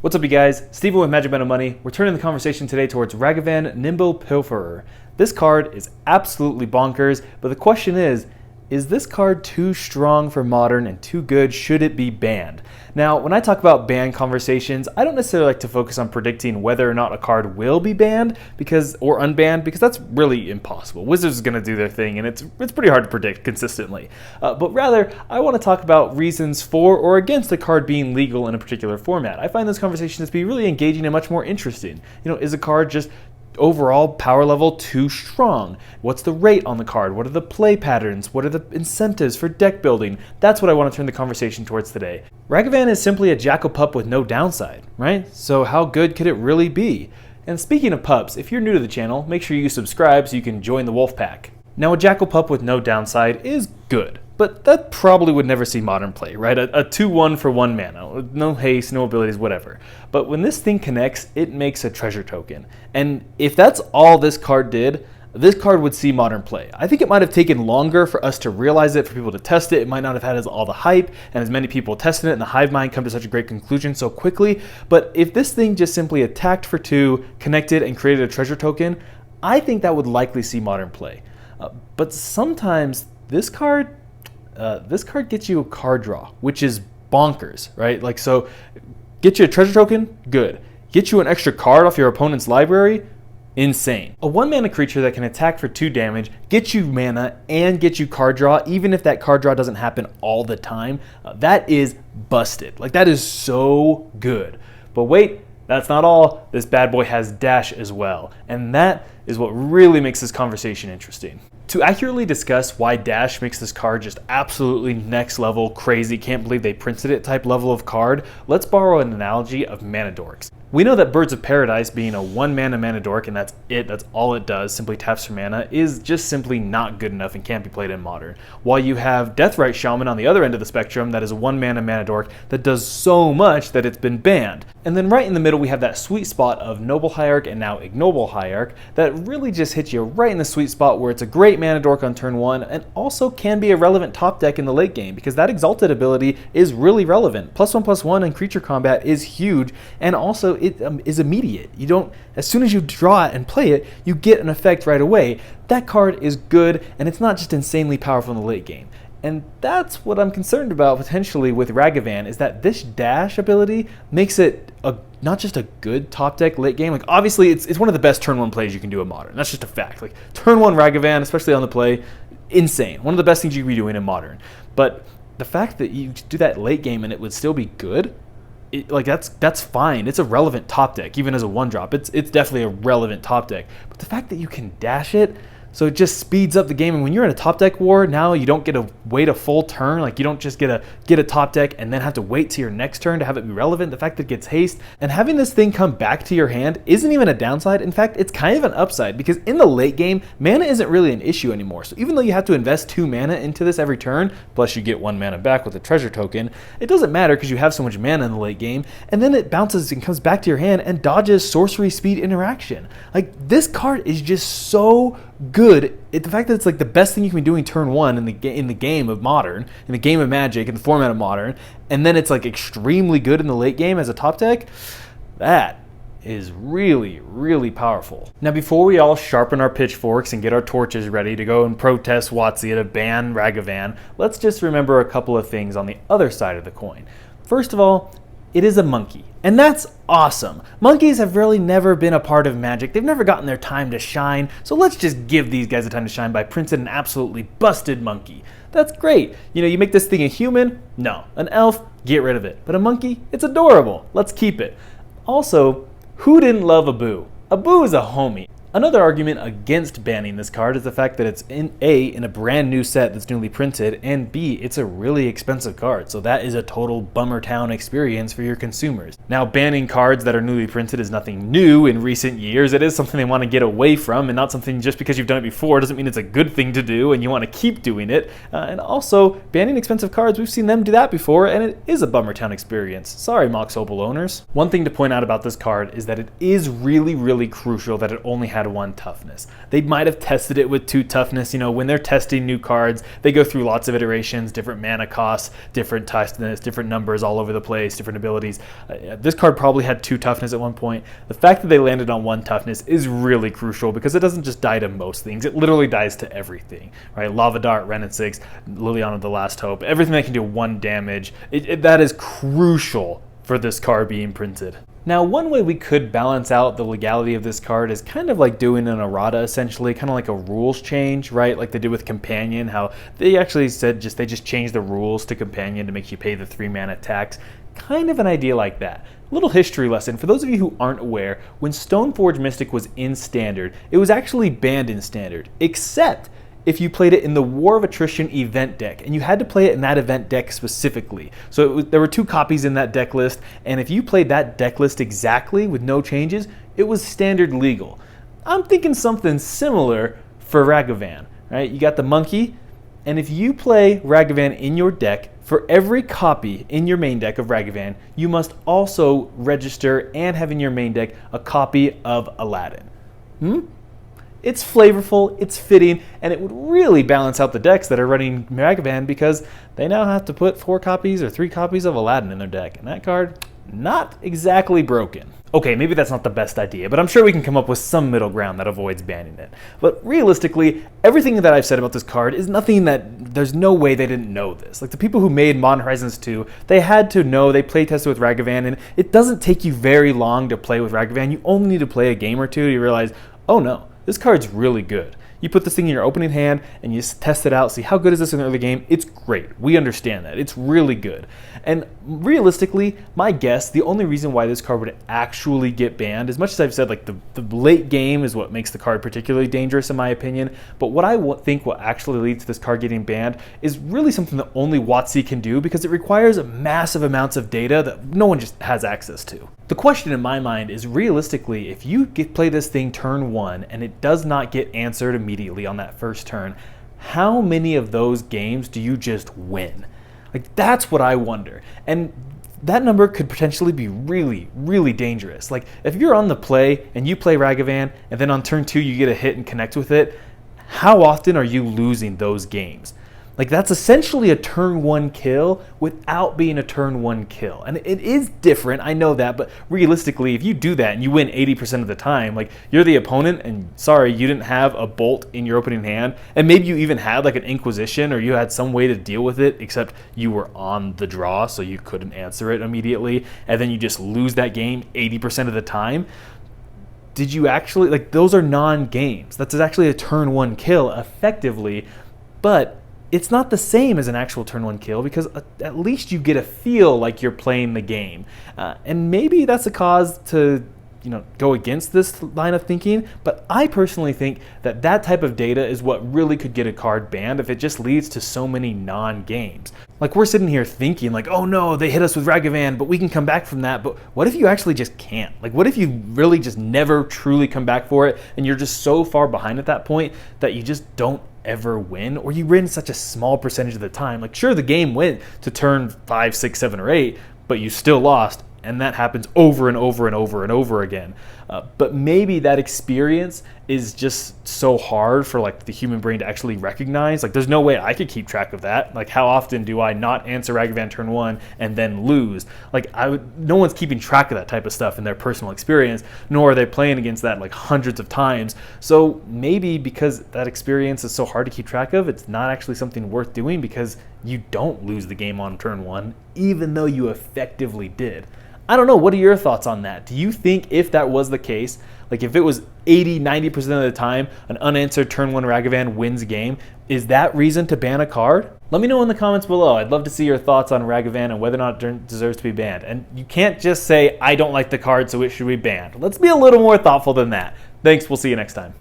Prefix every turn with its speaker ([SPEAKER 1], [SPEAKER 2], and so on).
[SPEAKER 1] What's up, you guys? Steven with Magic Band of Money. We're turning the conversation today towards Ragavan, Nimble Pilferer. This card is absolutely bonkers, but the question is this card too strong for Modern and too good? Should it be banned? Now, when I talk about ban conversations, I don't necessarily like to focus on predicting whether or not a card will be banned or unbanned, because that's really impossible. Wizards is going to do their thing, and it's pretty hard to predict consistently. But rather, I want to talk about reasons for or against a card being legal in a particular format. I find those conversations to be really engaging and much more interesting. Is a card just overall power level too strong? What's the rate on the card? What are the play patterns? What are the incentives for deck building? That's what I want to turn the conversation towards today. Ragavan is simply a Jackal pup with no downside, right? So how good could it really be? And speaking of pups, if you're new to the channel, make sure you subscribe so you can join the wolf pack. Now, a Jackal pup with no downside is good, but that probably would never see Modern play, right? A 2-1 for 1 mana, no haste, no abilities, whatever. But when this thing connects, it makes a treasure token. And if that's all this card did, this card would see Modern play. I think it might have taken longer for us to realize it, for people to test it. It might not have had all the hype and as many people testing it and the hive mind come to such a great conclusion so quickly. But if this thing just simply attacked for 2, connected, and created a treasure token, I think that would likely see Modern play. But sometimes this card gets you a card draw, which is bonkers, right? So get you a treasure token, good. Get you an extra card off your opponent's library, insane. A 1-mana creature that can attack for 2 damage, get you mana, and get you card draw, even if that card draw doesn't happen all the time, that is busted. That is so good. But wait, that's not all. This bad boy has dash as well, and that is what really makes this conversation interesting. To accurately discuss why dash makes this card just absolutely next level crazy, can't believe they printed it type level of card, let's borrow an analogy of mana dorks. We know that Birds of Paradise, being a 1-mana mana dork, and that's it, that's all it does, simply taps for mana, is just simply not good enough and can't be played in Modern. While you have Deathrite Shaman on the other end of the spectrum, that is a 1-mana mana dork that does so much that it's been banned. And then right in the middle we have that sweet spot of Noble Hierarch and now Ignoble Hierarch that really just hits you right in the sweet spot where it's a great mana dork on turn 1 and also can be a relevant top deck in the late game, because that Exalted ability is really relevant. +1/+1 in creature combat is huge, and also it is immediate. You don't, as soon as you draw it and play it, you get an effect right away. That card is good, and it's not just insanely powerful in the late game. And that's what I'm concerned about potentially with Ragavan, is that this dash ability makes it not just a good top deck late game. Obviously it's one of the best turn 1 plays you can do in Modern. That's just a fact. Turn 1 Ragavan, especially on the play, insane. One of the best things you can be doing in Modern. But the fact that you do that late game and it would still be good, that's fine. It's a relevant top deck, even as a 1-drop. It's definitely a relevant top deck. But the fact that you can dash it, so it just speeds up the game. And when you're in a top deck war, now you don't get to wait a full turn. You don't just get a top deck and then have to wait to your next turn to have it be relevant. The fact that it gets haste and having this thing come back to your hand isn't even a downside. In fact, it's kind of an upside, because in the late game, mana isn't really an issue anymore. So even though you have to invest 2 mana into this every turn, plus you get 1 mana back with a treasure token, it doesn't matter because you have so much mana in the late game. And then it bounces and comes back to your hand and dodges sorcery speed interaction. This card is just so good. The fact that it's the best thing you can be doing turn 1 in the game of Modern, in the game of Magic, in the format of Modern, and then it's extremely good in the late game as a top deck, that is really, really powerful. Now, before we all sharpen our pitchforks and get our torches ready to go and protest WotC to ban Ragavan, let's just remember a couple of things on the other side of the coin. First of all, it is a monkey, and that's awesome. Monkeys have really never been a part of Magic. They've never gotten their time to shine, so let's just give these guys a time to shine by printing an absolutely busted monkey. That's great. You make this thing a human? No. An elf? Get rid of it. But a monkey? It's adorable. Let's keep it. Also, who didn't love a Boo? A Boo is a homie. Another argument against banning this card is the fact that it's in a brand new set that's newly printed, and B, it's a really expensive card, so that is a total bummer town experience for your consumers. Now, banning cards that are newly printed is nothing new in recent years. It is something they want to get away from, and not something just because you've done it before doesn't mean it's a good thing to do and you want to keep doing it. And also, banning expensive cards, we've seen them do that before, and it is a bummer town experience. Sorry, Mox Opal owners. One thing to point out about this card is that it is really, really crucial that it only has had 1 toughness. They might have tested it with 2 toughness. You know, when they're testing new cards, they go through lots of iterations, different mana costs, different toughness, different numbers all over the place, different abilities. This card probably had 2 toughness at one point. The fact that they landed on 1 toughness is really crucial because it doesn't just die to most things. It literally dies to everything, right? Lava Dart, Ren and 6, Liliana the Last Hope, everything that can do 1 damage. That is crucial for this card being printed. Now, one way we could balance out the legality of this card is kind of like doing an errata, essentially, kind of like a rules change, right? Like they did with Companion, how they actually said they just changed the rules to Companion to make you pay the 3 mana tax. Kind of an idea like that. Little history lesson. For those of you who aren't aware, when Stoneforge Mystic was in Standard, it was actually banned in Standard, except if you played it in the War of Attrition event deck, and you had to play it in that event deck specifically. So there were 2 copies in that deck list, and if you played that deck list exactly with no changes, it was Standard legal. I'm thinking something similar for Ragavan, right? You got the monkey, and if you play Ragavan in your deck, for every copy in your main deck of Ragavan, you must also register and have in your main deck a copy of Aladdin. It's flavorful, it's fitting, and it would really balance out the decks that are running Ragavan because they now have to put 4 copies or 3 copies of Aladdin in their deck, and that card, not exactly broken. Okay, maybe that's not the best idea, but I'm sure we can come up with some middle ground that avoids banning it. But realistically, everything that I've said about this card is nothing that there's no way they didn't know this. Like the people who made Modern Horizons 2, they had to know, they play tested with Ragavan, and it doesn't take you very long to play with Ragavan. You only need to play a game or two to realize, oh no, this card's really good. You put this thing in your opening hand and you just test it out, see how good is this in the early game. It's great. We understand that. It's really good. And realistically, my guess, the only reason why this card would actually get banned, as much as I've said like the late game is what makes the card particularly dangerous in my opinion, but what I think will actually lead to this card getting banned is really something that only WotC can do because it requires massive amounts of data that no one just has access to. The question in my mind is realistically, if you play this thing turn 1 and it does not get answered immediately on that first turn, how many of those games do you just win? Like that's what I wonder. And that number could potentially be really, really dangerous. Like if you're on the play and you play Ragavan and then on turn 2 you get a hit and connect with it, how often are you losing those games? Like that's essentially a turn 1 kill without being a turn 1 kill. And it is different, I know that, but realistically, if you do that and you win 80% of the time, like you're the opponent and sorry, you didn't have a bolt in your opening hand, and maybe you even had like an Inquisition or you had some way to deal with it, except you were on the draw so you couldn't answer it immediately, and then you just lose that game 80% of the time. Did you actually, like those are non-games. That's actually a turn 1 kill effectively, but it's not the same as an actual turn 1 kill because at least you get a feel like you're playing the game. And maybe that's a cause to go against this line of thinking, but I personally think that that type of data is what really could get a card banned if it just leads to so many non-games. Like we're sitting here thinking like, oh no, they hit us with Ragavan, but we can come back from that. But what if you actually just can't? Like what if you really just never truly come back for it and you're just so far behind at that point that you just don't ever win, or you win such a small percentage of the time? Like sure, the game went to turn 5, 6, 7, or 8, but you still lost, and that happens over and over and over and over again. But maybe that experience is just so hard for like the human brain to actually recognize. Like there's no way I could keep track of that. Like how often do I not answer Ragavan turn 1 and then lose? Like no one's keeping track of that type of stuff in their personal experience, nor are they playing against that like hundreds of times. So maybe because that experience is so hard to keep track of, it's not actually something worth doing because you don't lose the game on turn 1, even though you effectively did. I don't know, what are your thoughts on that? Do you think if that was the case, like if it was 80, 90% of the time an unanswered turn 1 Ragavan wins a game, is that reason to ban a card? Let me know in the comments below. I'd love to see your thoughts on Ragavan and whether or not it deserves to be banned. And you can't just say, I don't like the card, so it should be banned. Let's be a little more thoughtful than that. Thanks, we'll see you next time.